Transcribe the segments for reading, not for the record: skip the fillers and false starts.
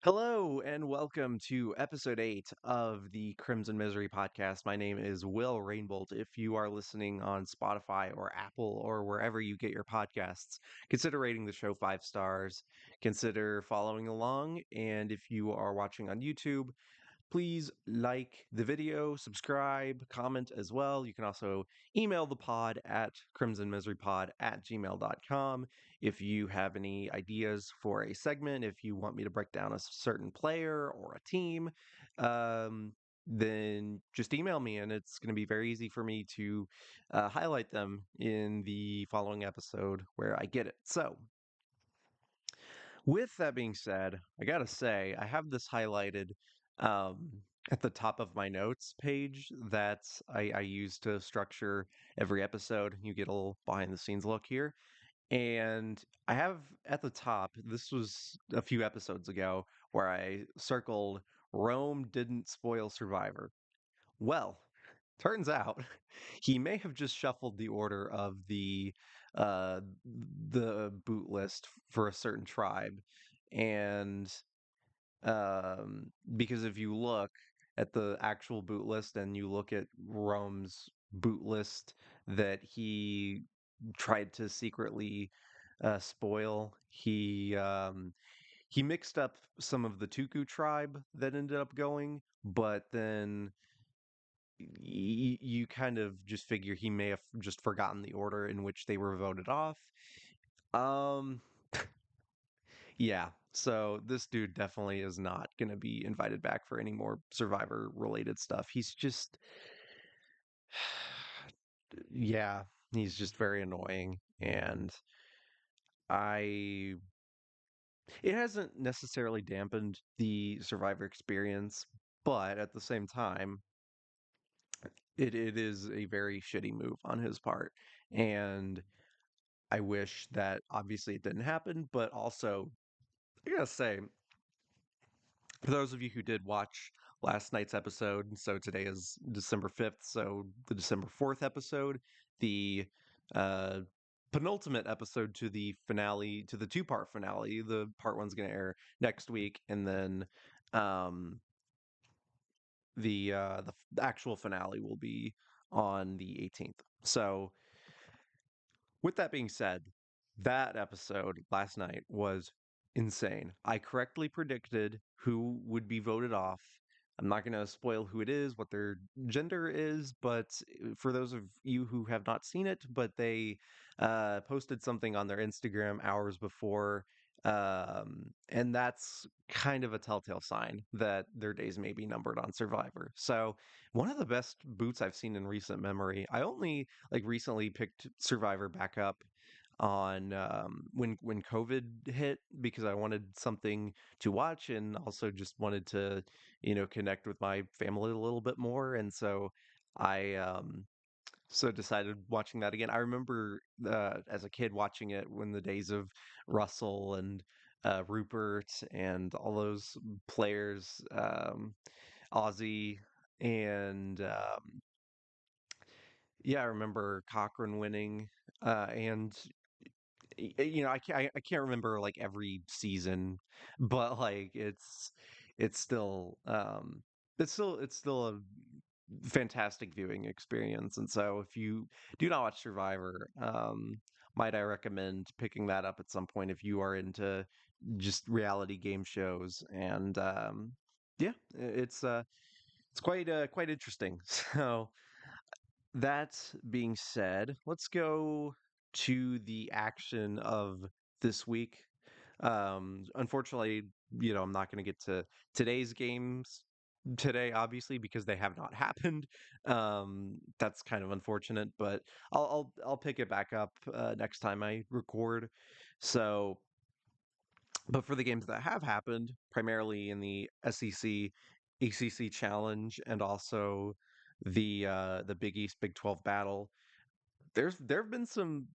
Hello and welcome to episode 8 of the Crimson Misery podcast. My name is Will Rainbolt. If you are listening on Spotify or Apple or wherever you get your podcasts, consider rating the show 5 stars. Consider following along. And if you are watching on YouTube, please like the video, subscribe, comment as well. You can also email the pod at crimsonmiserypod@gmail.com if you have any ideas for a segment, if you want me to break down a certain player or a team, um, then just email me and it's going to be very easy for me to highlight them in the following episode where I get it. So, with that being said, I gotta say, I have this highlighted um, at the top of my notes page that I use to structure every episode. You get a little behind the scenes look here. And I have at the top, this was a few episodes ago, where I circled Rome didn't spoil Survivor. Well, turns out he may have just shuffled the order of uh the boot list for a certain tribe. And because if you look at the actual boot list and you look at Rome's boot list that he tried to secretly spoil, he mixed up some of the Tuku tribe that ended up going, but then you kind of just figure he may have just forgotten the order in which they were voted off. Um, yeah, so this dude definitely is not going to be invited back for any more Survivor related stuff. He's just, yeah, he's just very annoying. And I, it hasn't necessarily dampened the Survivor experience, but at the same time, it is a very shitty move on his part. And I wish that obviously it didn't happen, but also I gotta say, for those of you who did watch last night's episode, so today is December 5th, so the December 4th episode, the uh, penultimate episode to the finale, to the two-part finale. The part one's going to air next week, and then um, the actual finale will be on the 18th. So with that being said, that episode last night was insane. I correctly predicted who would be voted off. I'm not going to spoil who it is, what their gender is, but for those of you who have not seen it, but they posted something on their Instagram hours before, and that's kind of a telltale sign that their days may be numbered on Survivor. So, one of the best boots I've seen in recent memory. I only like recently picked Survivor back up on when COVID hit because I wanted something to watch and also just wanted to connect with my family a little bit more, and so I decided watching that again. I remember as a kid watching it when the days of Russell and Rupert and all those players, Ozzy and yeah, I remember Cochran winning, and I can't remember like every season, but like it's still it's still a fantastic viewing experience. And so if you do not watch Survivor, might I recommend picking that up at some point if you are into just reality game shows. And yeah, it's quite interesting. So that being said, let's go to the action of this week. Unfortunately, I'm not going to get to today's games today, obviously, because they have not happened. That's kind of unfortunate, but I'll pick it back up next time I record. So, but for the games that have happened, primarily in the SEC, ACC Challenge, and also the Big East Big 12 battle, there have been some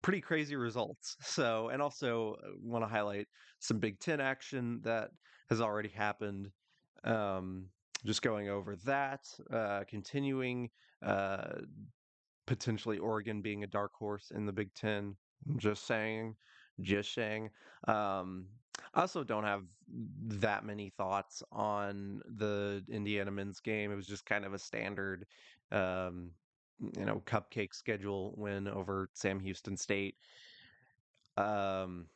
pretty crazy results. So, and also want to highlight some Big Ten action that has already happened. Um, just going over that, continuing, uh, potentially Oregon being a dark horse in the Big Ten. Just saying, just saying. Um, I also don't have that many thoughts on the Indiana men's game. It was just kind of a standard, um, cupcake schedule win over Sam Houston State. Um,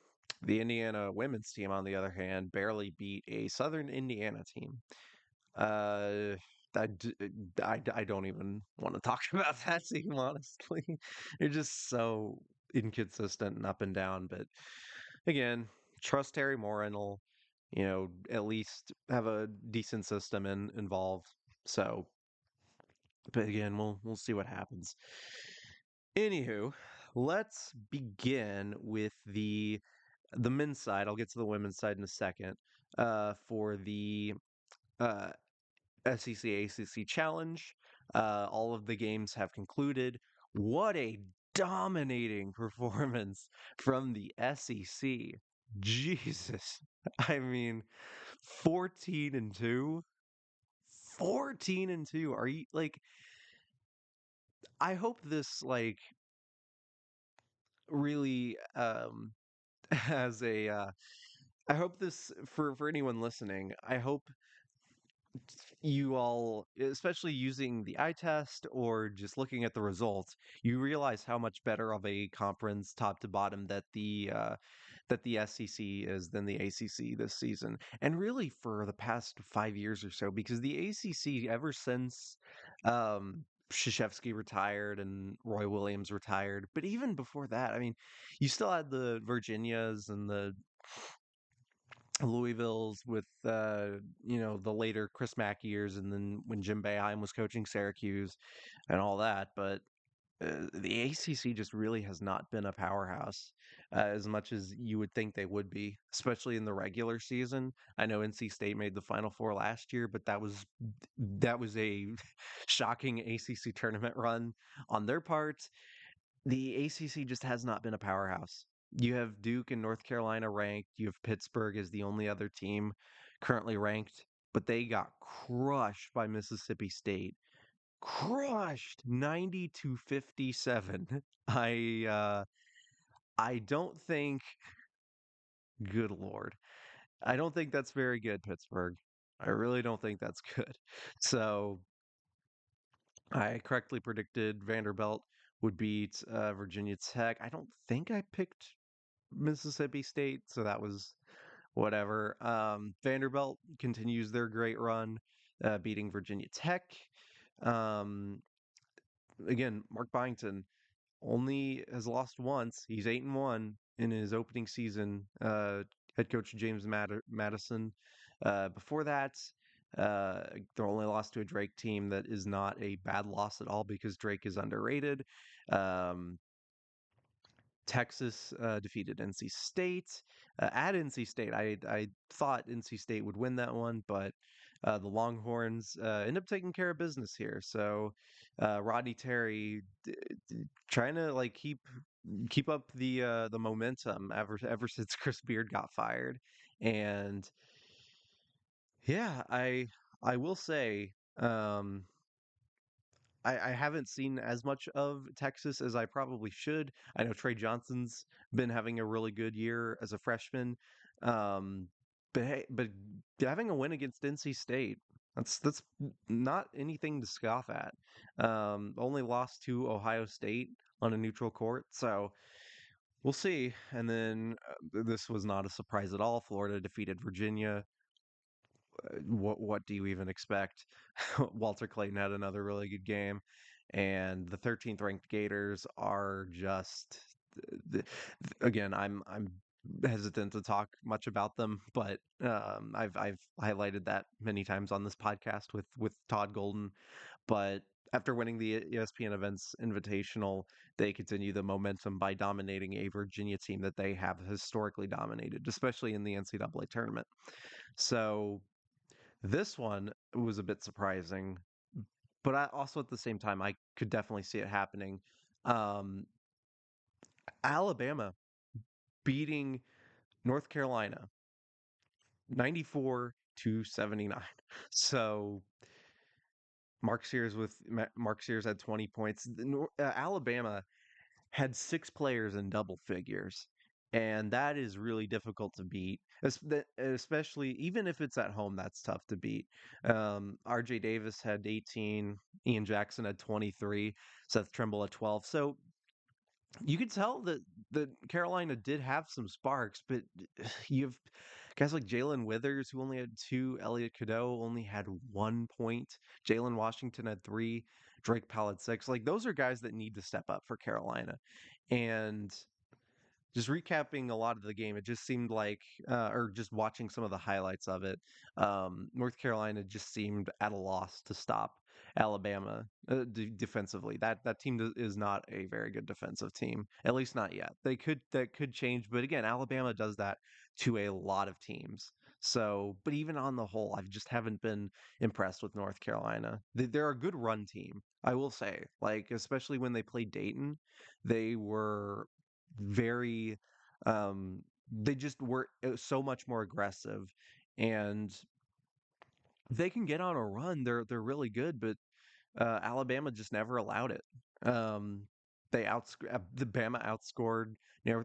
the Indiana women's team, on the other hand, barely beat a Southern Indiana team. Uh, I, d- I don't even want to talk about that team, honestly. They're just so inconsistent and up and down. But again, trust Terry Morin will, at least have a decent system involved. So, but again, we'll see what happens. Anywho, let's begin with the men's side. I'll get to the women's side in a second. For the uh, SEC ACC Challenge, all of the games have concluded. What a dominating performance from the SEC. Jesus. I mean, 14 and 2. 14 and 2. Are you like I hope this really has a I hope this for anyone listening, I hope you all, especially using the eye test or just looking at the results, you realize how much better of a conference top to bottom that the SEC is than the ACC this season, and really for the past 5 years or so, because the ACC ever since Krzyzewski retired and Roy Williams retired, but even before that, I mean, you still had the Virginias and the Louisville's with the later Chris Mack years, and then when Jim Boeheim was coaching Syracuse and all that. But the ACC just really has not been a powerhouse as much as you would think they would be, especially in the regular season. I know NC State made the Final Four last year, but that was a shocking ACC tournament run on their part. The ACC just has not been a powerhouse. You have Duke and North Carolina ranked. You have Pittsburgh as the only other team currently ranked, but they got crushed by Mississippi State. Crushed 90 to 57. I don't think good lord. I don't think that's very good, Pittsburgh. I really don't think that's good. So, I correctly predicted Vanderbilt would beat Virginia Tech. I don't think I picked Mississippi State, so that was whatever. Vanderbilt continues their great run, beating Virginia Tech. Um, Again, Mark Byington only has lost once. He's 8-1 in his opening season. Head coach James Madison. Before that, they're only lost to a Drake team that is not a bad loss at all because Drake is underrated. Um, Texas defeated NC State at NC State. I thought NC State would win that one, but the Longhorns end up taking care of business here. So Rodney Terry trying to keep up the momentum ever since Chris Beard got fired, and yeah, I will say. I haven't seen as much of Texas as I probably should. I know Trey Johnson's been having a really good year as a freshman, um, but having a win against NC State, that's not anything to scoff at. Only lost to Ohio State on a neutral court, so we'll see. And then this was not a surprise at all. Florida defeated Virginia. What do you even expect? Walter Clayton had another really good game, and the 13th ranked Gators are just again. I'm hesitant to talk much about them, but I've highlighted that many times on this podcast with Todd Golden. But after winning the ESPN Events Invitational, they continue the momentum by dominating a Virginia team that they have historically dominated, especially in the NCAA tournament. So this one was a bit surprising, but I also at the same time I could definitely see it happening. Um, Alabama beating North Carolina 94 to 79. So Mark Sears had 20 points. Alabama had six players in double figures. and that is really difficult to beat. Especially even if it's at home, that's tough to beat. RJ Davis had 18, Ian Jackson had 23, Seth Trimble had 12. So you could tell that Carolina did have some sparks, but you have guys like Jalen Withers who only had two, Elliot Cadeau only had 1 point, Jalen Washington had three, Drake Powell had six. Like those are guys that need to step up for Carolina. And just recapping a lot of the game, it just seemed like, or just watching some of the highlights of it, North Carolina just seemed at a loss to stop Alabama defensively. That team is not a very good defensive team, at least not yet. That could change, but again, Alabama does that to a lot of teams. So, but even on the whole, I just haven't been impressed with North Carolina. They're a good run team, I will say. Like especially when they played Dayton, they were very they just were so much more aggressive, and they can get on a run. They're really good, but Alabama just never allowed it. Um, the Bama outscored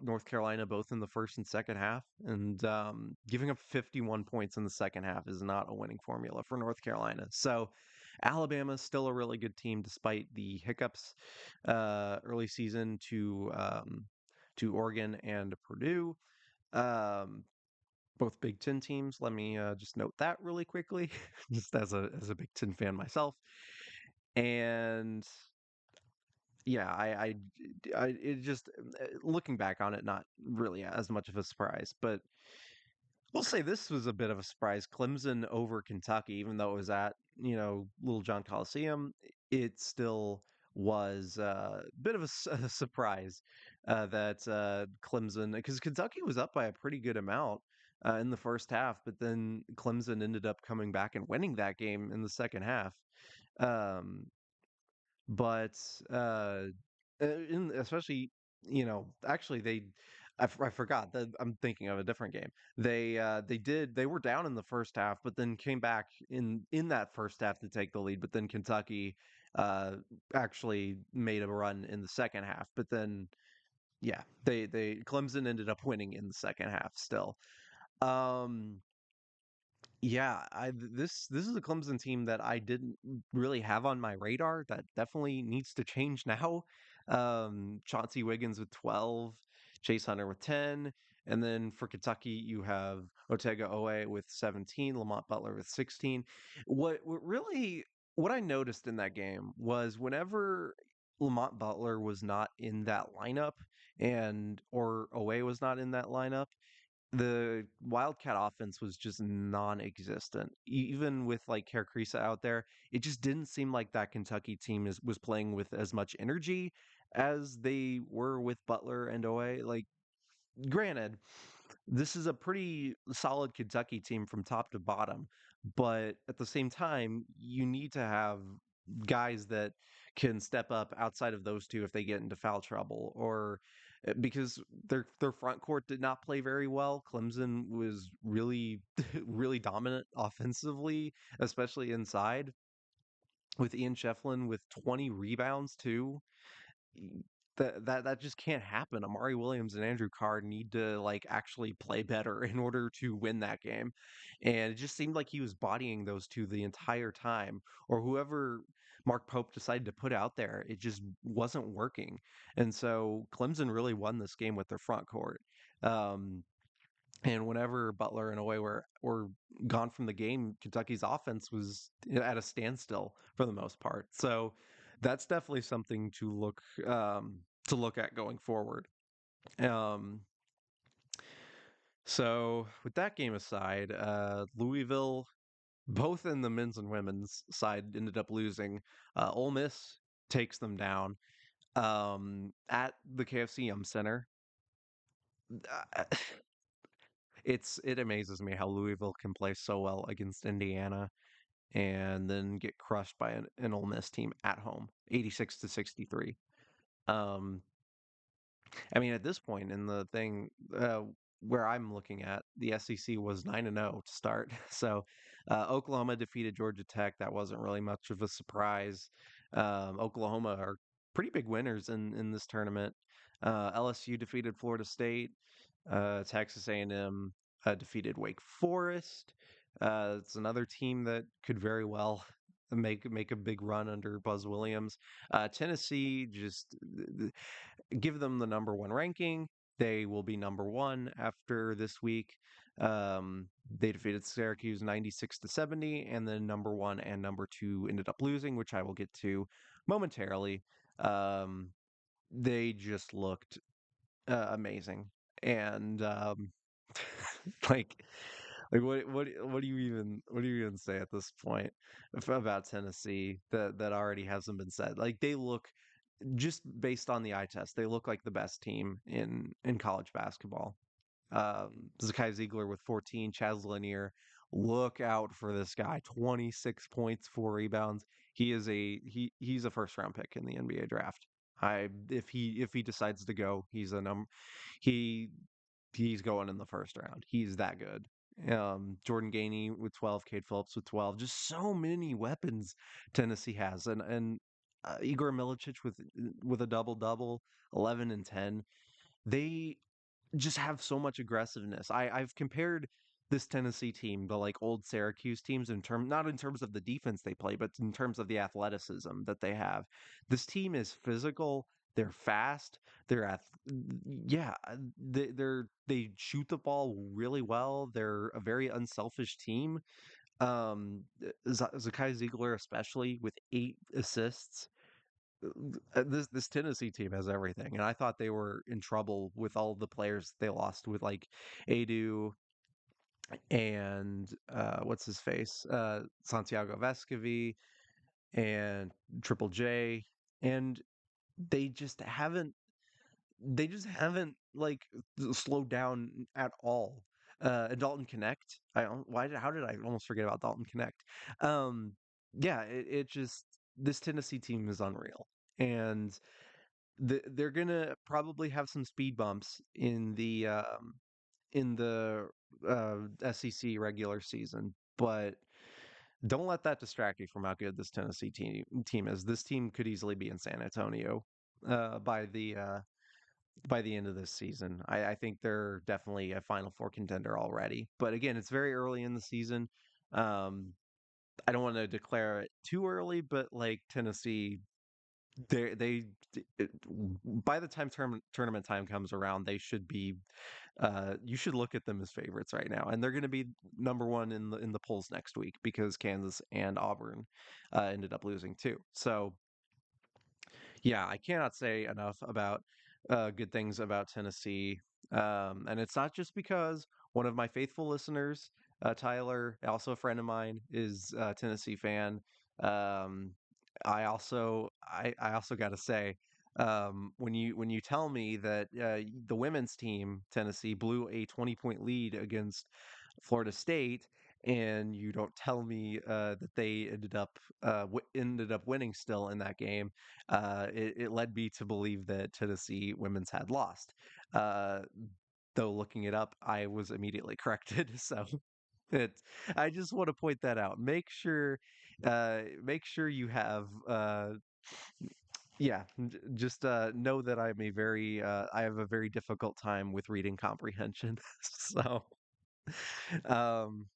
North Carolina both in the first and second half, and giving up 51 points in the second half is not a winning formula for North Carolina. So Alabama's still a really good team despite the hiccups early season to Oregon and Purdue. Um, both Big Ten teams. Let me just note that really quickly, just as a Big Ten fan myself. And yeah, it just looking back on it, not really as much of a surprise, but we'll say this was a bit of a surprise. Clemson over Kentucky, even though it was at, Little John Coliseum, it still was a bit of a, a surprise that Clemson, because Kentucky was up by a pretty good amount in the first half, but then Clemson ended up coming back and winning that game in the second half. Um, but especially, actually I forgot that I'm thinking of a different game. They were down in the first half, but then came back in that first half to take the lead. But then Kentucky uh, actually made a run in the second half. But then yeah, they Clemson ended up winning in the second half still. Um, yeah, this is a Clemson team that I didn't really have on my radar. That definitely needs to change now. Chauncey Wiggins with 12, Chase Hunter with 10, and then for Kentucky you have Otega Owe with 17, Lamont Butler with 16. What I noticed in that game was whenever Lamont Butler was not in that lineup and or Owe was not in that lineup, the Wildcat offense was just non-existent. Even with like Kerr out there, it just didn't seem like that Kentucky team was playing with as much energy as they were with Butler and Owe. Like, granted, this is a pretty solid Kentucky team from top to bottom, but at the same time, you need to have guys that can step up outside of those two if they get into foul trouble or because their front court did not play very well. Clemson was really really dominant offensively, especially inside with Ian Shefflin with 20 rebounds too. That just can't happen. Amari Williams and Andrew Carr need to like actually play better in order to win that game. And it just seemed like he was bodying those two the entire time, or whoever Mark Pope decided to put out there, it just wasn't working. And so Clemson really won this game with their front court. Um, and whenever Butler and Owe were gone from the game, Kentucky's offense was at a standstill for the most part. So that's definitely something to look at going forward. Um, so with that game aside, Louisville, both in the men's and women's side, ended up losing. Ole Miss takes them down at the KFC Yum Center. Uh, it amazes me how Louisville can play so well against Indiana and then get crushed by an Ole Miss team at home, 86-63. Um, I mean, at this point in the thing, where I'm looking at, the SEC was 9-0 to start. So Oklahoma defeated Georgia Tech. That wasn't really much of a surprise. Oklahoma are pretty big winners in this tournament. LSU defeated Florida State. Texas A&M defeated Wake Forest. It's another team that could very well make a big run under Buzz Williams. Tennessee, just give them the number one ranking. They will be number one after this week. They defeated Syracuse 96-70, and then number one and number two ended up losing, which I will get to momentarily. Um, they just looked amazing, and like what do you even say at this point about Tennessee that already hasn't been said? Like they look just based on the eye test, they look like the best team in college basketball. Zakai Ziegler with 14, Chaz Lanier. Look out for this guy. 26 points, 4 rebounds. He's a first round pick in the NBA draft. I if he decides to go, he he's going in the first round. He's that good. Jordan Gainey with 12, Cade Phillips with 12. Just so many weapons Tennessee has, and Igor Milicic with a double double, 11 and 10. They just have so much aggressiveness. I've compared this Tennessee team to like old Syracuse teams in term not in terms of the defense they play, but in terms of the athleticism that they have. This team is physical. They're fast. They're yeah. They shoot the ball really well. They're a very unselfish team. Zakai Ziegler, especially with 8 assists, this Tennessee team has everything, and I thought they were in trouble with all the players they lost with, like Adu and what's his face, Santiago Vescovi and Triple J, and they just haven't like slowed down at all. And Dalton Connect, how did I almost forget about Dalton Connect? Um, yeah, it just this Tennessee team is unreal, and they're gonna probably have some speed bumps in the SEC regular season, but don't let that distract you from how good this Tennessee team is. This team could easily be in San Antonio uh, by the uh, by the end of this season. I think they're definitely a Final Four contender already. But again, it's very early in the season. Um, I don't want to declare it too early, but like Tennessee, they by the time tournament time comes around, they should be. You should look at them as favorites right now, and they're going to be number one in the polls next week because Kansas and Auburn ended up losing too. So yeah, I cannot say enough about good things about Tennessee. And it's not just because one of my faithful listeners, Tyler, also a friend of mine, is a Tennessee fan. Um, I also got to say, when you tell me that the women's team Tennessee blew a 20-point lead against Florida State, and you don't tell me that they ended up winning still in that game, it led me to believe that Tennessee women's had lost. Uh, though looking it up, I was immediately corrected. So it, I just want to point that out. Make sure you have, yeah, just know that I have a very difficult time with reading comprehension. So, um,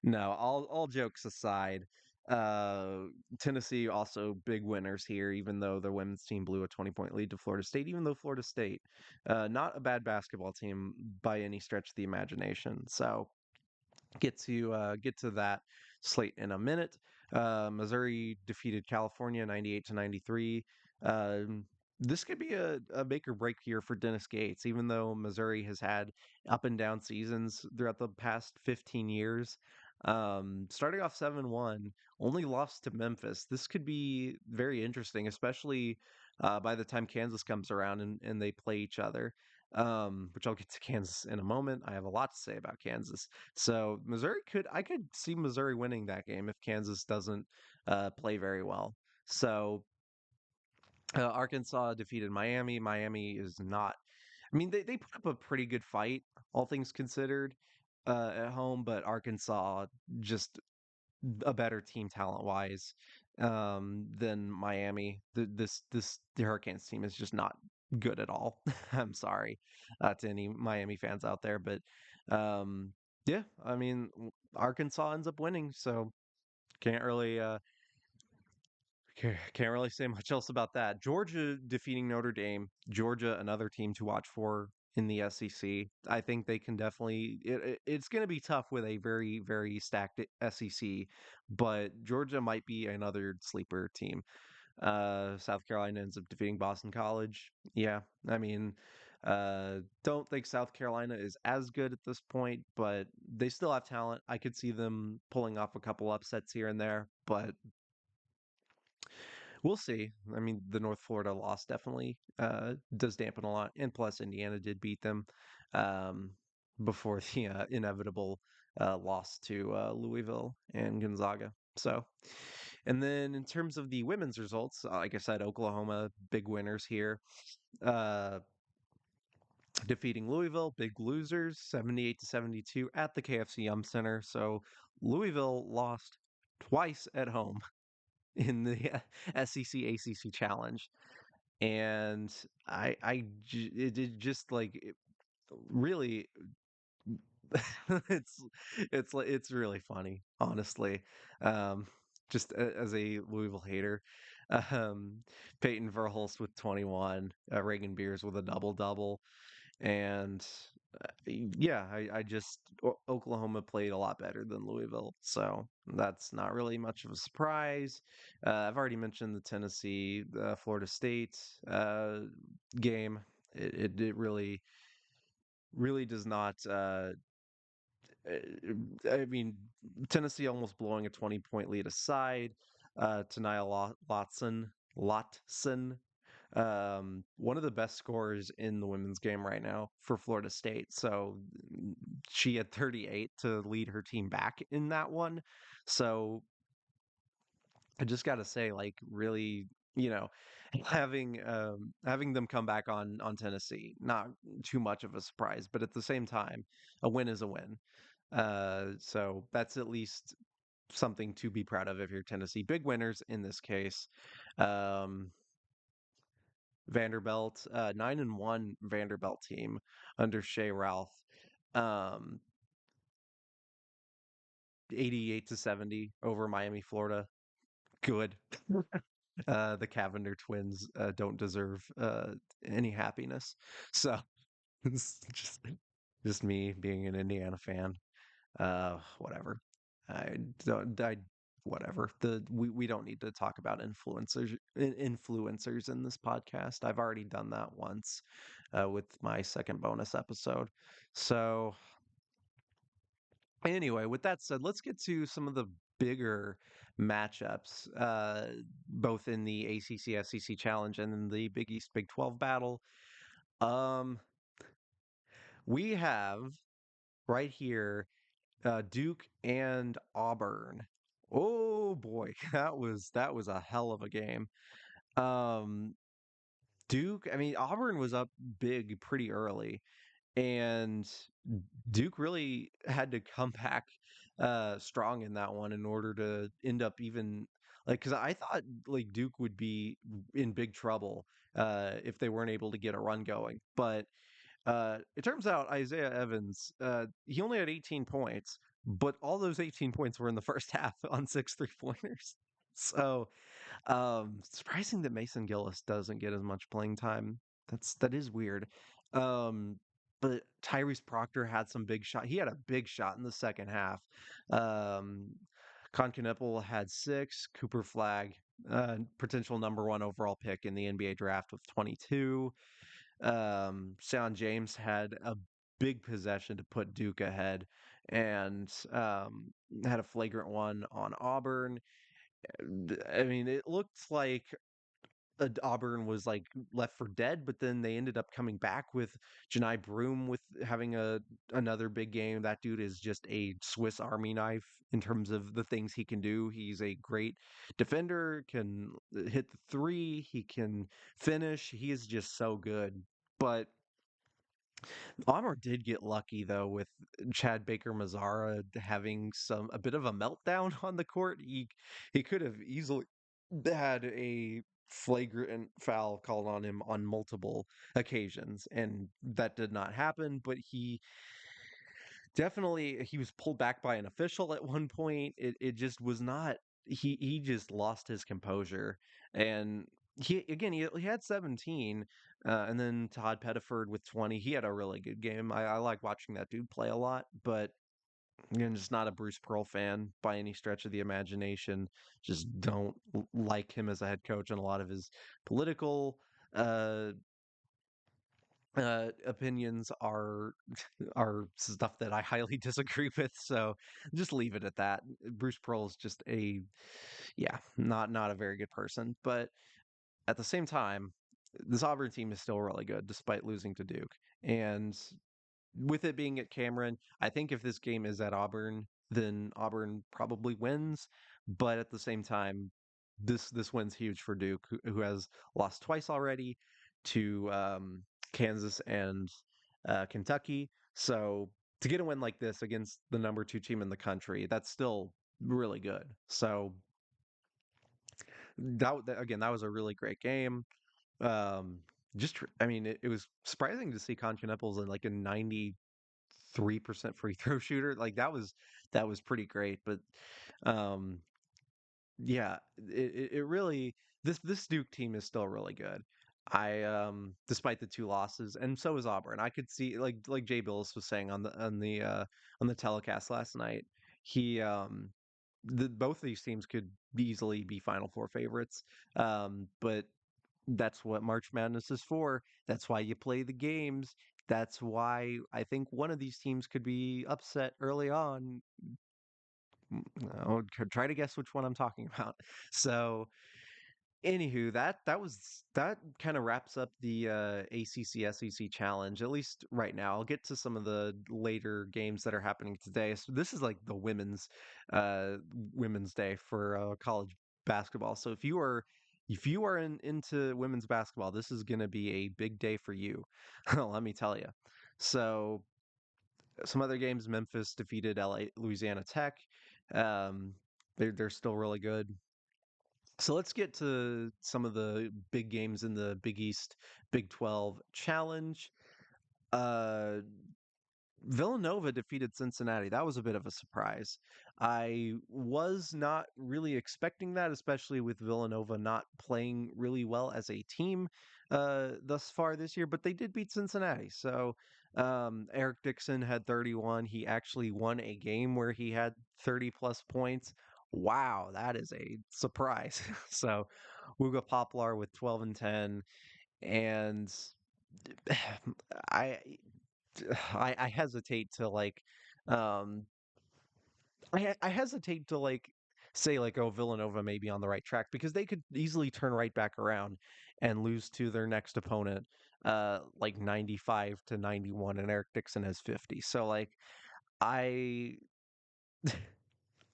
no, all jokes aside, uh, Tennessee also big winners here, even though the women's team blew a 20-point lead to Florida State, even though Florida State, not a bad basketball team by any stretch of the imagination. So get to that slate in a minute. Missouri defeated California 98-93. This could be a make or break year for Dennis Gates, even though Missouri has had up and down seasons throughout the past 15 years. Starting off 7-1, only lost to Memphis. This could be very interesting, especially by the time Kansas comes around and they play each other. Which I'll get to Kansas in a moment. I have a lot to say about Kansas. So I could see Missouri winning that game if Kansas doesn't play very well. So Arkansas defeated Miami. Miami is not. I mean, they put up a pretty good fight, all things considered, at home. But Arkansas just a better team talent wise than Miami. The Hurricanes team is just not good at all. I'm sorry to any Miami fans out there, but um, yeah, I mean, Arkansas ends up winning, so can't really can't really say much else about that. Georgia defeating Notre Dame. Georgia, another team to watch for in the SEC. I think they can definitely. It's going to be tough with a very stacked SEC, but Georgia might be another sleeper team. South Carolina ends up defeating Boston College. Yeah, I mean, don't think South Carolina is as good at this point, but they still have talent. I could see them pulling off a couple upsets here and there, but we'll see. I mean, the North Florida loss definitely does dampen a lot, and plus Indiana did beat them um, before the inevitable loss to Louisville and Gonzaga. So, and then in terms of the women's results, like I said, Oklahoma big winners here, uh, defeating Louisville, big losers, 78-72 at the KFC Yum Center. So Louisville lost twice at home in the SEC ACC Challenge, and it just like really it's it's really funny, honestly. Um, just as a Louisville hater, um, Peyton Verhulst with 21, Reagan Beers with a double double, and yeah, I just Oklahoma played a lot better than Louisville, so that's not really much of a surprise. I've already mentioned the Tennessee, Florida State game. It really does not. I mean, Tennessee almost blowing a 20-point lead aside. Tania Lotson, one of the best scorers in the women's game right now for Florida State. So she had 38 to lead her team back in that one. So I just got to say, like, really, you know, having them come back on Tennessee, not too much of a surprise, but at the same time, a win is a win. So that's at least something to be proud of if you're Tennessee. Big winners in this case. Um, Vanderbilt, 9-1 Vanderbilt team under Shea Ralph, um, 88-70 over Miami, Florida. Good. The Cavender twins don't deserve any happiness. So it's just me being an Indiana fan. Whatever. I don't. I whatever. We don't need to talk about influencers in this podcast. I've already done that once with my second bonus episode. So anyway, with that said, let's get to some of the bigger matchups, both in the ACC SEC Challenge and in the Big East Big 12 battle. Um, we have right here Duke and Auburn. Oh boy, that was a hell of a game. Um, Duke, I mean Auburn was up big pretty early, and Duke really had to come back strong in that one in order to end up even like because I thought like Duke would be in big trouble if they weren't able to get a run going, but it turns out Isaiah Evans, he only had 18 points, but all those 18 points were in the first half on 6 3-pointers. So surprising that Mason Gillis doesn't get as much playing time. That is weird. Um, but Tyrese Proctor had some big shot. He had a big shot in the second half. Um, Concanepple had six. Cooper Flag, potential number one overall pick in the NBA draft with 22. Sean James had a big possession to put Duke ahead and had a flagrant one on Auburn. I mean, it looked like Auburn was like left for dead, but then they ended up coming back with Janai Broom with having another big game. That dude is just a Swiss Army knife in terms of the things he can do. He's a great defender, can hit the three, he can finish. He is just so good. But Auburn did get lucky though with Chad Baker Mazzara having a bit of a meltdown on the court. He could have easily had a flagrant foul called on him on multiple occasions, and that did not happen. But he was pulled back by an official at one point. It just was not. He just lost his composure, and he had 17, and then Todd Pettiford with 20. He had a really good game. I like watching that dude play a lot, but again, just not a Bruce Pearl fan by any stretch of the imagination. Just don't like him as a head coach, and a lot of his political uh, opinions are stuff that I highly disagree with. So just leave it at that. Bruce Pearl is just yeah, not a very good person. But at the same time, this Auburn team is still really good despite losing to Duke. And with it being at Cameron, I think if this game is at Auburn, then Auburn probably wins. But at the same time, this win's huge for Duke, who has lost twice already to Kansas and Kentucky. So to get a win like this against the number two team in the country, that's still really good. So again, that was a really great game. Um, I mean, it was surprising to see Concha in like a 93% free throw shooter. Like that was pretty great. But um, yeah, it really this Duke team is still really good. Despite the two losses, and so is Auburn. I could see like Jay Billis was saying on the telecast last night. He both of these teams could easily be Final Four favorites. But that's what March Madness is for. That's why you play the games. That's why I think one of these teams could be upset early on. Try to guess which one I'm talking about. So, anywho, that kind of wraps up the ACC-SEC challenge, at least right now. I'll get to some of the later games that are happening today. So this is like the uh, women's day for college basketball. So if you are into women's basketball, this is going to be a big day for you. Let me tell you. So some other games: Memphis defeated Louisiana Tech. Um, they're still really good. So let's get to some of the big games in the Big East Big 12 Challenge. Uh, Villanova defeated Cincinnati. That was a bit of a surprise. I was not really expecting that, especially with Villanova not playing really well as a team thus far this year, but they did beat Cincinnati. So Eric Dixon had 31. He actually won a game where he had 30 plus points. Wow, that is a surprise. So Uga Poplar with 12 and 10. And I I hesitate to um I hesitate to say like, oh, Villanova may be on the right track, because they could easily turn right back around and lose to their next opponent like 95 to 91, and Eric Dixon has 50. So like I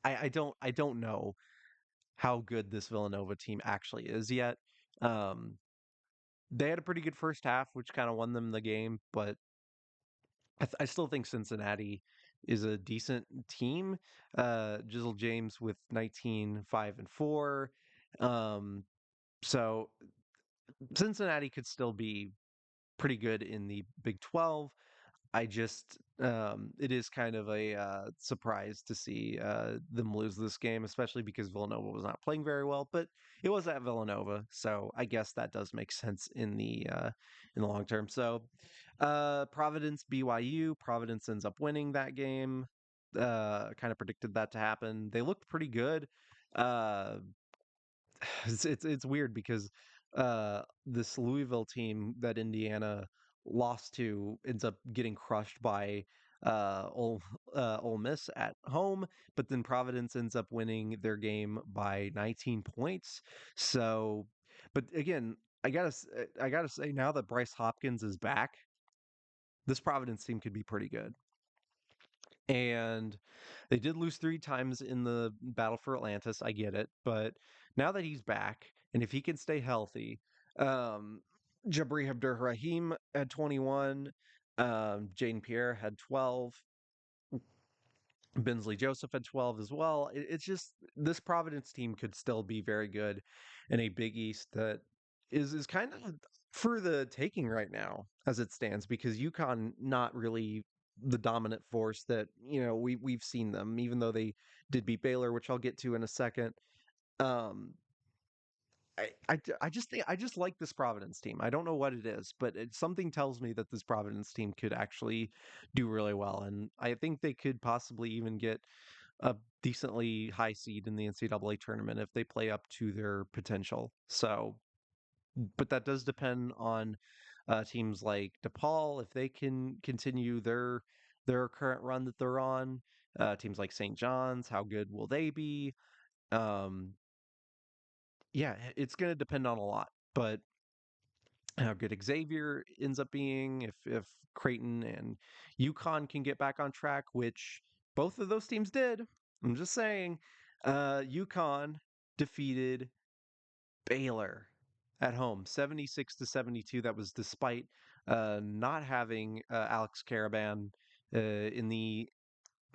I don't know how good this Villanova team actually is yet. Um they had a pretty good first half, which kind of won them the game, but I still think Cincinnati is a decent team. Jizzle James with 19, 5, and 4. Um, so Cincinnati could still be pretty good in the Big 12. I just it is kind of a surprise to see them lose this game, especially because Villanova was not playing very well. But it was at Villanova, so I guess that does make sense in the long term. So Providence BYU, Providence ends up winning that game. Kind of predicted that to happen. They looked pretty good. Uh, it's weird because this Louisville team that Indiana lost to ends up getting crushed by Ole Miss at home, but then Providence ends up winning their game by 19 points. So, but again, I gotta say, now that Bryce Hopkins is back, this Providence team could be pretty good. And they did lose three times in the battle for Atlantis. I get it, but now that he's back, and if he can stay healthy, um, Jabri Abdur-Rahim had 21, Jaden Pierre had 12, Bensley Joseph at 12 as well. It's just this Providence team could still be very good in a Big East that is kind of for the taking right now as it stands because UConn not really the dominant force that we've seen them, even though they did beat Baylor, which I'll get to in a second. Um, I just think I just like this Providence team. I don't know what it is, but something tells me that this Providence team could actually do really well, and I think they could possibly even get a decently high seed in the NCAA tournament if they play up to their potential. So, but that does depend on teams like DePaul if they can continue their current run that they're on. Teams like St. John's, how good will they be? Um, yeah, it's going to depend on a lot, but how good Xavier ends up being, if Creighton and UConn can get back on track, which both of those teams did. I'm just saying, UConn defeated Baylor at home, 76-72. That was despite not having Alex Caravan in the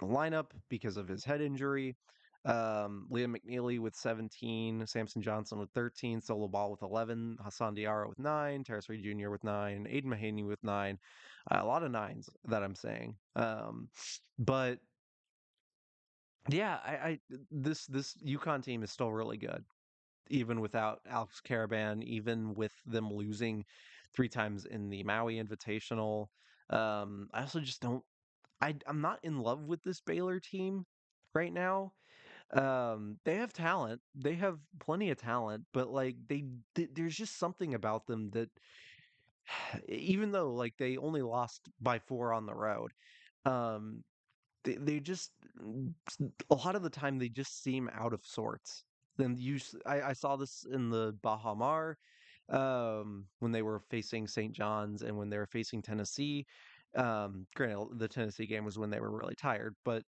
lineup because of his head injury. Liam McNeely with 17, Samson Johnson with 13, Solo Ball with 11, Hassan Diarra with 9, Terrace Reed Jr. with 9, Aiden Mahaney with 9. A lot of nines that I'm saying. But yeah, this UConn team is still really good, even without Alex Caravan, even with them losing three times in the Maui Invitational. I also just don't. I'm not in love with this Baylor team right now. They have talent. They have plenty of talent, but like there's just something about them that even though like they only lost by 4 on the road, um they just a lot of the time they just seem out of sorts. Then I saw this in the Baha Mar when they were facing St. John's and when they were facing Tennessee. Granted, the Tennessee game was when they were really tired, but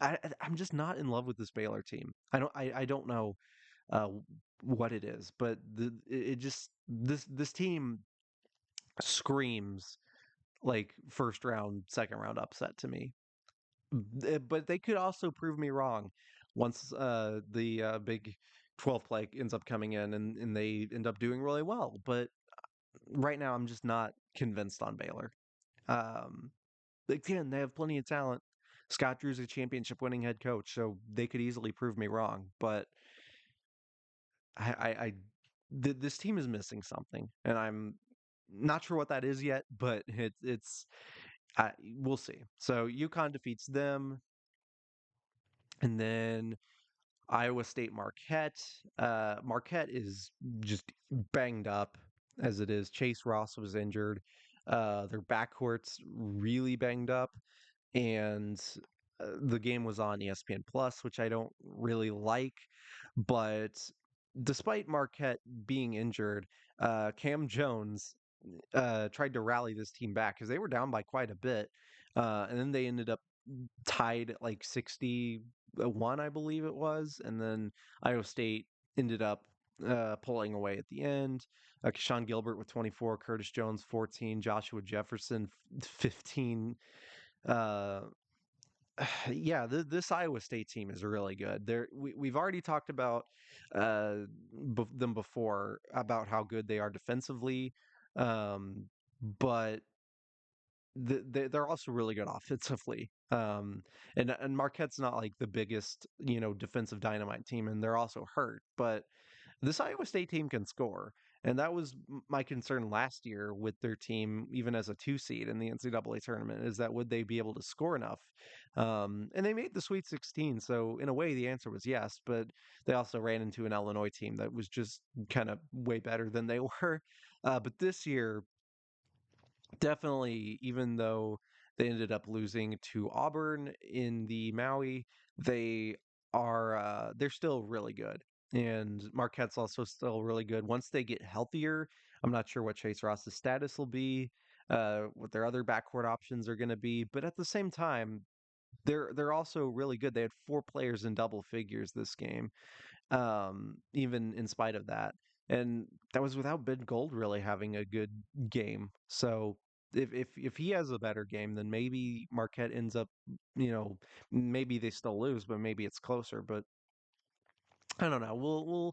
I'm just not in love with this Baylor team. I don't know uh, what it is, but it just this team screams like first round, second round upset to me. But they could also prove me wrong once the Big 12 play ends up coming in and they end up doing really well. But right now, I'm just not convinced on Baylor. Um, Again, they have plenty of talent. Scott Drew's a championship winning head coach, so they could easily prove me wrong. But this team is missing something, and I'm not sure what that is yet. But we'll see. So UConn defeats them, and then Iowa State Marquette. Marquette is just banged up as it is. Chase Ross was injured. Their backcourt's really banged up, and the game was on ESPN Plus, which I don't really like. But despite Marquette being injured, Cam Jones tried to rally this team back because they were down by quite a bit, and then they ended up tied at like 61, I believe it was, and then Iowa State ended up pulling away at the end. Sean Gilbert with 24, Curtis Jones 14, Joshua Jefferson 15. Uh, yeah, this Iowa State team is really good. We've already talked about them before about how good they are defensively, um, but they're also really good offensively. And Marquette's not like the biggest, defensive dynamite team, and they're also hurt. But this Iowa State team can score, and that was my concern last year with their team, even as a 2 seed in the NCAA tournament, is that would they be able to score enough? And they made the Sweet 16, so in a way, the answer was yes. But they also ran into an Illinois team that was just kind of way better than they were. But this year, definitely, even though they ended up losing to Auburn in the Maui, they they're still really good. And Marquette's also still really good. Once they get healthier, I'm not sure what Chase Ross's status will be, what their other backcourt options are going to be. But at the same time, they're also really good. They had 4 players in double figures this game, even in spite of that. And that was without Ben Gold really having a good game. So if he has a better game, then maybe Marquette ends up, you know, maybe they still lose, but maybe it's closer. But I don't know.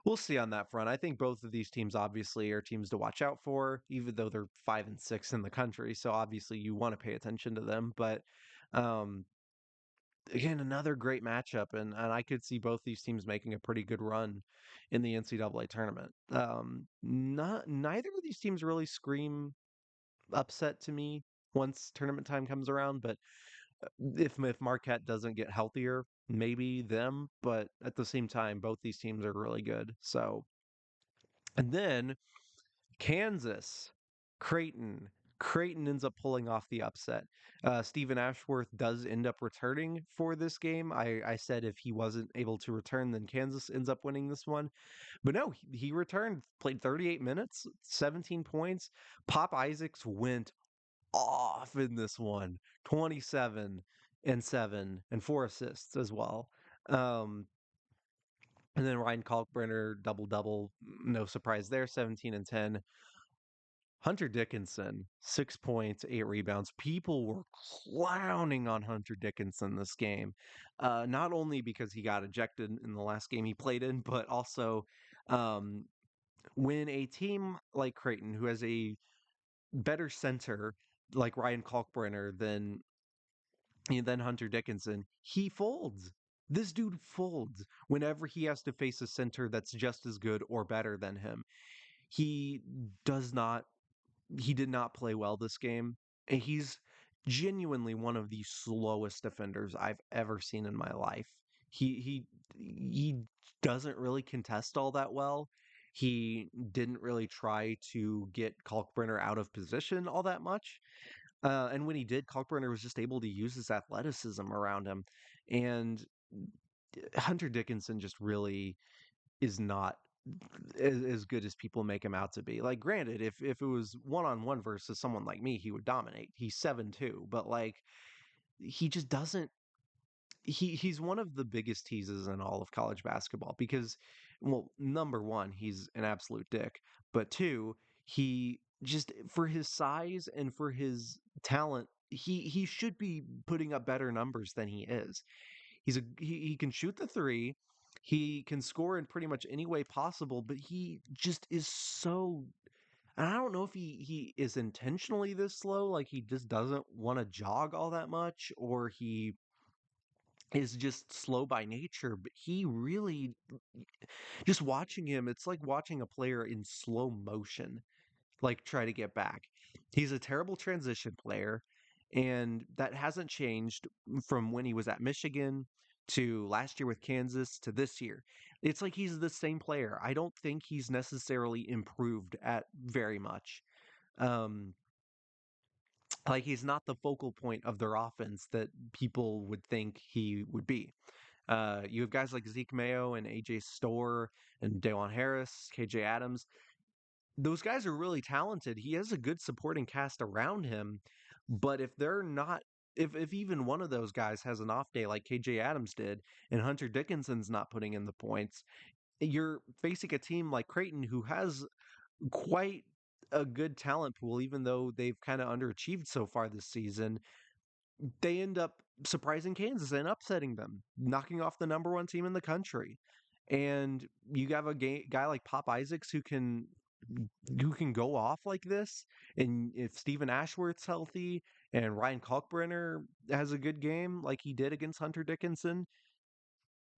We'll see on that front. I think both of these teams obviously are teams to watch out for, even though they're 5 and 6 in the country. So obviously you want to pay attention to them. But um, again, another great matchup, and I could see both these teams making a pretty good run in the NCAA tournament. Not neither of these teams really scream upset to me once tournament time comes around. But if Marquette doesn't get healthier, maybe them. But at the same time, both these teams are really good. So and then Kansas, Creighton. Creighton ends up pulling off the upset. Stephen Ashworth does end up returning for this game. I said if he wasn't able to return, then Kansas ends up winning this one. But no, he returned, played 38 minutes, 17 points. Pop Isaacs went off in this one, 27 and 7 and 4 assists as well. Um, and then Ryan Kalkbrenner double double, no surprise there, 17 and 10. Hunter Dickinson, 6 points, 8 rebounds. People were clowning on Hunter Dickinson this game, not only because he got ejected in the last game he played in, but also um, when a team like Creighton, who has a better center like Ryan Kalkbrenner than Hunter Dickinson, he folds. This dude folds whenever he has to face a center that's just as good or better than him. He does not he did not play well this game. And he's genuinely one of the slowest defenders I've ever seen in my life. He doesn't really contest all that well. He didn't really try to get Kalkbrenner out of position all that much. And when he did, Kalkbrenner was just able to use his athleticism around him. And Hunter Dickinson just really is not as good as people make him out to be. Like, granted, if it was one on one versus someone like me, he would dominate. He's 7'2", but like he just doesn't. He's one of the biggest teases in all of college basketball because, well, number one, he's an absolute dick, but two, he just for his size and for his talent, he should be putting up better numbers than he is. He can shoot the three. He can score in pretty much any way possible, but he just is so. And I don't know if he is intentionally this slow, like he just doesn't want to jog all that much, or he is just slow by nature. But he really, just watching him, it's like watching a player in slow motion like try to get back. He's a terrible transition player, and that hasn't changed from when he was at Michigan to last year with Kansas to this year. It's like he's the same player. I don't think he's necessarily improved at very much. Um, like he's not the focal point of their offense that people would think he would be. You have guys like Zeke Mayo and AJ Storr and Dayon Harris, KJ Adams. Those guys are really talented. He has a good supporting cast around him, but if they're not if even one of those guys has an off day like KJ Adams did and Hunter Dickinson's not putting in the points, you're facing a team like Creighton who has quite a good talent pool even though they've kind of underachieved so far this season. They end up surprising Kansas and upsetting them, knocking off the number one team in the country. And you have a guy like Pop Isaacs who can go off like this, and if Stephen Ashworth's healthy and Ryan Kalkbrenner has a good game like he did against Hunter Dickinson,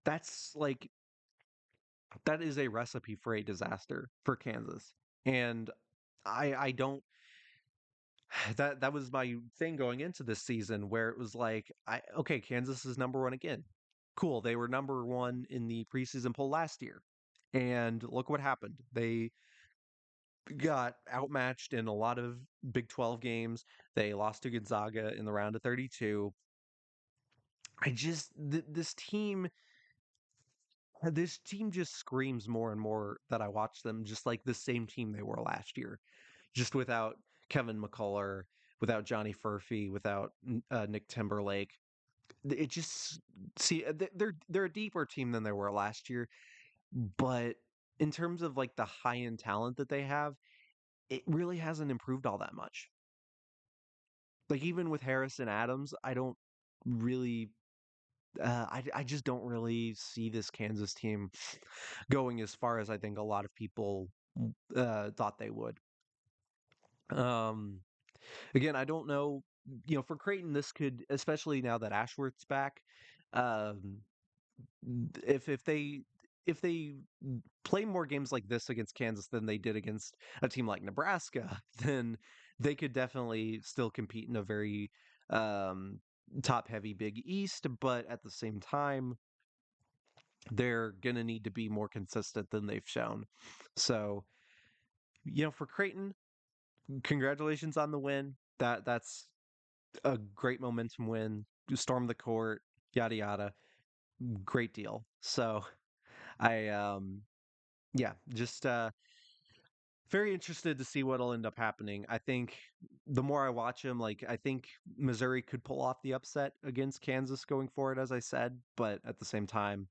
that's like that is a recipe for a disaster for Kansas. And I don't that was my thing going into this season where it was like okay, Kansas is number one again. Cool, they were number one in the preseason poll last year. And look what happened. They got outmatched in a lot of Big 12 games. They lost to Gonzaga in the round of 32. This team just screams more and more that I watch them just like the same team they were last year. Just without Kevin McCullough, without Johnny Furphy, without Nick Timberlake. It just see they're a deeper team than they were last year, but in terms of like the high end talent that they have, it really hasn't improved all that much. like even with Harris and Adams, I don't really I just don't really see this Kansas team going as far as I think a lot of people thought they would. Um, Again, I don't know. For Creighton, this could, especially now that Ashworth's back, um, if they play more games like this against Kansas than they did against a team like Nebraska, then they could definitely still compete in a very um, top-heavy Big East. But at the same time, they're gonna need to be more consistent than they've shown. So, for Creighton, congratulations on the win. That's a great momentum win. Storm the court, yada yada. Great deal. So I yeah, just very interested to see what'll end up happening. I think the more I watch him, like I think Missouri could pull off the upset against Kansas going forward, as I said, but at the same time,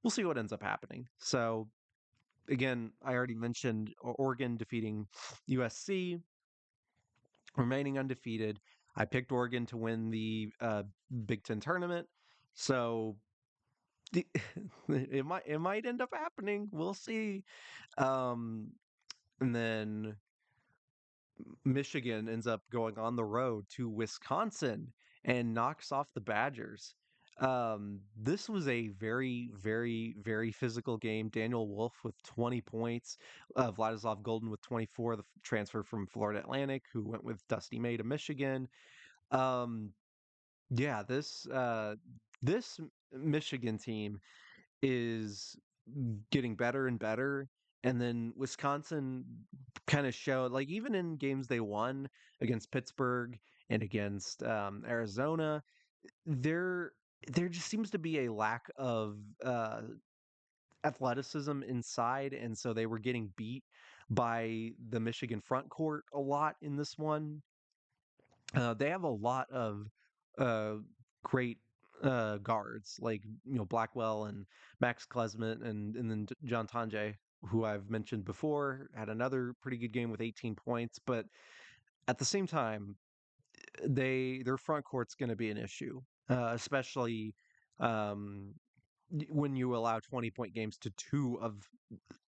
we'll see what ends up happening. So again, I already mentioned Oregon defeating USC, remaining undefeated. I picked Oregon to win the Big Ten tournament, so it might end up happening. We'll see. Um, and then Michigan ends up going on the road to Wisconsin and knocks off the Badgers. This was a very, very, very physical game. Daniel Wolf with 20 points, Vladislav Golden with 24, the transfer from Florida Atlantic, who went with Dusty May to Michigan. Um, yeah, this Michigan team is getting better and better. And then Wisconsin kind of showed, like even in games they won against Pittsburgh and against Arizona, there there just seems to be a lack of athleticism inside, and so they were getting beat by the Michigan front court a lot in this one. They have a lot of uh, great guards, like Blackwell and Max Klesmit, and then John Tanje, who I've mentioned before, had another pretty good game with 18 points. But at the same time, their front court's going to be an issue, especially um, when you allow 20-point games to two of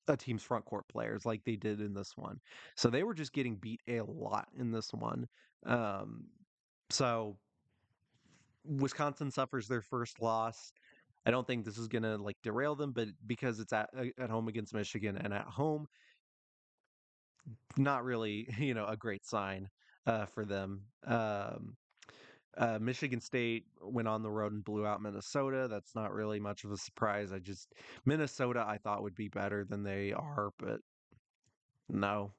a team's front court players like they did in this one. So they were just getting beat a lot in this one. Um, so Wisconsin suffers their first loss. I don't think this is gonna like derail them, but because it's at home against Michigan and at home, not really a great sign for them. Michigan State went on the road and blew out Minnesota. That's not really much of a surprise. Minnesota I thought would be better than they are, but no,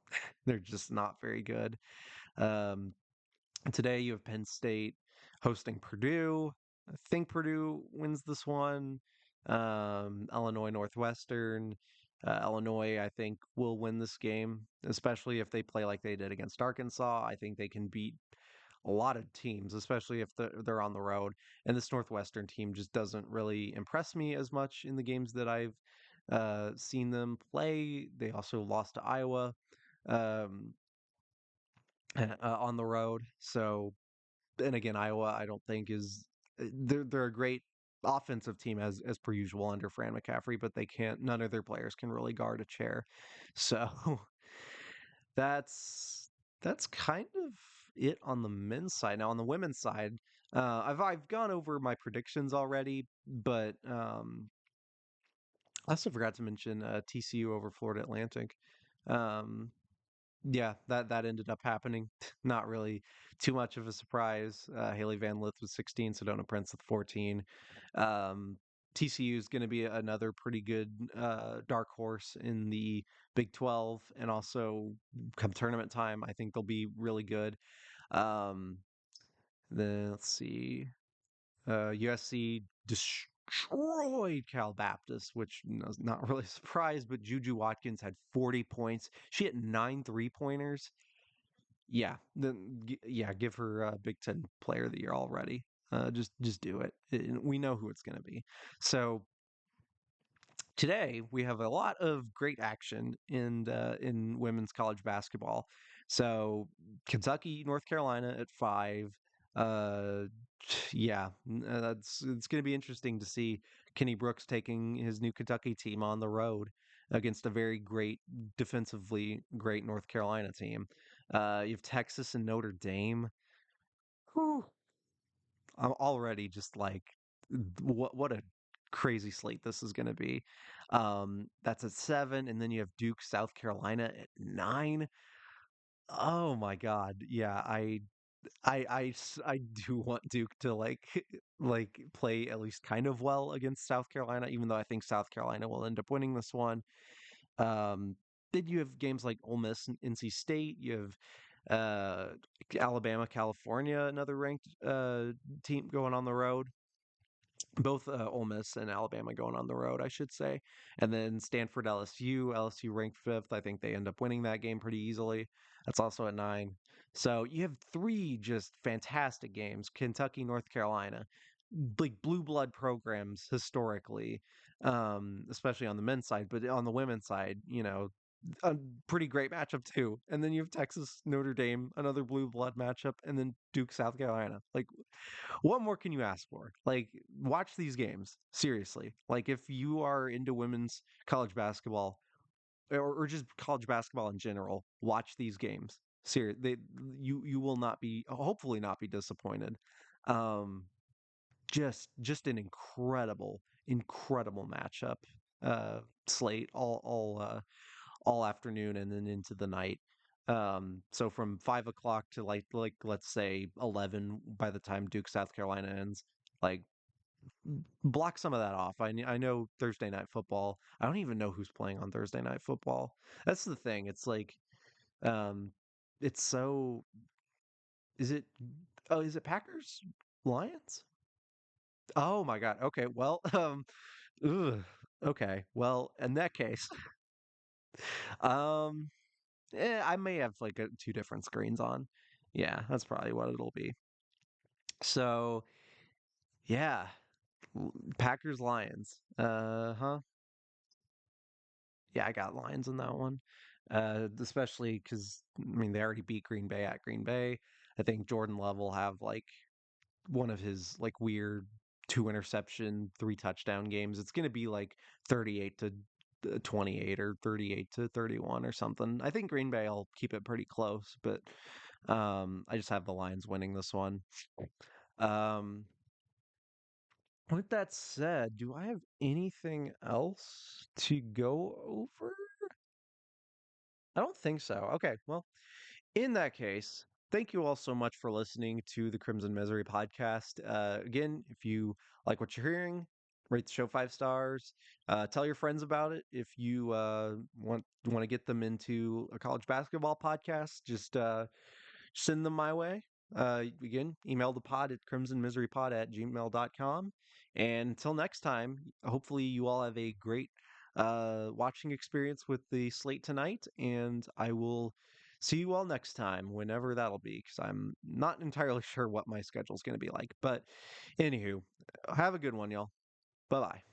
they're just not very good. Um, Today you have Penn State hosting Purdue. I think Purdue wins this one. Illinois Northwestern. Illinois, I think, will win this game, especially if they play like they did against Arkansas. I think they can beat a lot of teams, especially if they're on the road. And this Northwestern team just doesn't really impress me as much in the games that I've seen them play. They also lost to Iowa um, on the road. So, and again, Iowa, I don't think is they're a great offensive team as per usual under Fran McCaffrey, but they can't. None of their players can really guard a chair. So that's kind of it on the men's side. Now on the women's side, I've gone over my predictions already, but I also forgot to mention TCU over Florida Atlantic. Um, yeah, that ended up happening. Not really too much of a surprise. Haley Van Lith with 16, Sedona Prince with 14. Um, TCU is going to be another pretty good dark horse in the Big 12, and also come tournament time, I think they'll be really good. Um, then let's see. USC destroyed Cal Baptist, which is not really a surprise, but Juju Watkins had 40 points. She hit 9 3-pointers. Yeah, then yeah, give her Big Ten Player of the Year already. Just do it. We know who it's going to be. So today we have a lot of great action in women's college basketball. So Kentucky, North Carolina at 5. Uh, yeah, that's it's going to be interesting to see Kenny Brooks taking his new Kentucky team on the road against a very great defensively great North Carolina team. You have Texas and Notre Dame. Whew, I'm already just like, what a crazy slate this is going to be. That's at 7, and then you have Duke, South Carolina at 9. Oh my God, yeah, I do want Duke to like play at least kind of well against South Carolina, even though I think South Carolina will end up winning this one. Um, then you have games like Ole Miss and NC State. You have uh, Alabama, California, another ranked team going on the road. Both Ole Miss and Alabama going on the road, I should say. And then Stanford, LSU. LSU ranked 5th. I think they end up winning that game pretty easily. That's also at 9. So you have 3 just fantastic games. Kentucky, North Carolina, like blue blood programs historically, especially on the men's side, but on the women's side, a pretty great matchup too. And then you have Texas, Notre Dame, another blue blood matchup, and then Duke, South Carolina. Like, what more can you ask for? Like, watch these games seriously. Like, if you are into women's college basketball, or just college basketball in general, watch these games. Seriously, you will not be, hopefully not be disappointed. Um, just an incredible matchup. Slate all afternoon and then into the night. So from 5 o'clock to like let's say 11 by the time Duke South Carolina ends, like, block some of that off. I know Thursday night football. I don't even know who's playing on Thursday night football. That's the thing. It's like, um, it's so. Is it? Oh, is it Packers Lions? Oh my God. Okay. Well, ugh, okay. Well, in that case, um, I may have like 2 different screens on. Yeah, that's probably what it'll be. So yeah, Packers Lions. Huh. Yeah, I got Lions in that one. Especially because I mean they already beat Green Bay at Green Bay. I think Jordan Love will have like one of his like weird 2 interception, 3 touchdown games. It's gonna be like 38 to 28 or 38 to 31 or something. I think Green Bay will keep it pretty close, but I just have the Lions winning this one. Um, with that said, do I have anything else to go over? I don't think so. Okay, well, in that case, thank you all so much for listening to the Crimson Misery podcast. Again, if you like what you're hearing, rate the show 5 stars. Tell your friends about it. If you want to get them into a college basketball podcast, just send them my way. Again, email the pod at crimsonmiserypod@gmail.com. And until next time, hopefully you all have a great watching experience with the slate tonight. And I will see you all next time, whenever that'll be, because I'm not entirely sure what my schedule is going to be like. But anywho, have a good one, y'all. Bye bye.